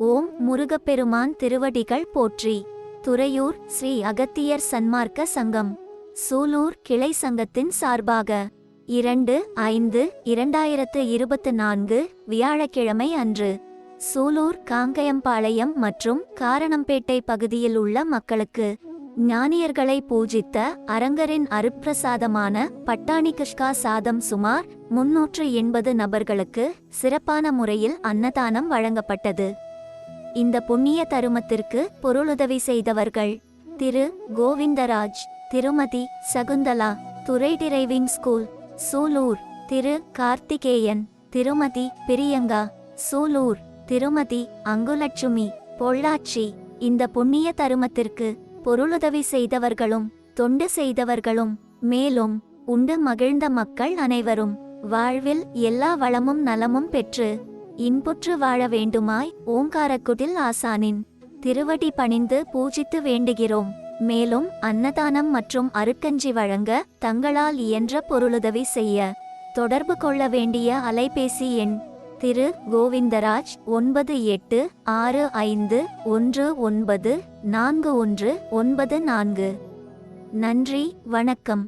ஓம் முருகப்பெருமான் திருவடிகள் போற்றி. துறையூர் ஸ்ரீ அகத்தியர் சன்மார்க்க சங்கம் சூலூர் கிளை சங்கத்தின் சார்பாக 2/5/2024 வியாழக்கிழமை அன்று சூலூர் காங்கயம்பாளையம் மற்றும் காரணம்பேட்டை பகுதியில் உள்ள மக்களுக்கு ஞானியர்களை பூஜித்த அரங்கரின் அருட்பிரசாதமான பட்டாணிகிஷ்கா சாதம் சுமார் 380 நபர்களுக்கு சிறப்பான முறையில் அன்னதானம் வழங்கப்பட்டது. இந்த புண்ணிய தருமத்திற்கு பொருளுதவி செய்தவர்கள் திரு கோவிந்தராஜ், திருமதி சகுந்தலா, துறை டிரைவிங் ஸ்கூல் சூலூர், திரு கார்த்திகேயன், திருமதி பிரியங்கா சூலூர், திருமதி அங்குலட்சுமி பொள்ளாச்சி. இந்த புண்ணிய தருமத்திற்கு பொருளுதவி செய்தவர்களும் தொண்டு செய்தவர்களும் மேலும் உண்டு மகிழ்ந்த மக்கள் அனைவரும் வாழ்வில் எல்லா வளமும் நலமும் பெற்று இன்புற்று வாழ வேண்டுமாய் ஓங்காரக்குடில் ஆசானின் திருவடி பணிந்து பூஜித்து வேண்டுகிறோம். மேலும் அன்னதானம் மற்றும் அருட்கஞ்சி வழங்க தங்களால் இயன்ற பொருளுதவி செய்ய தொடர்பு கொள்ள வேண்டிய அலைபேசி எண் திரு கோவிந்தராஜ் 9865194194. நன்றி, வணக்கம்.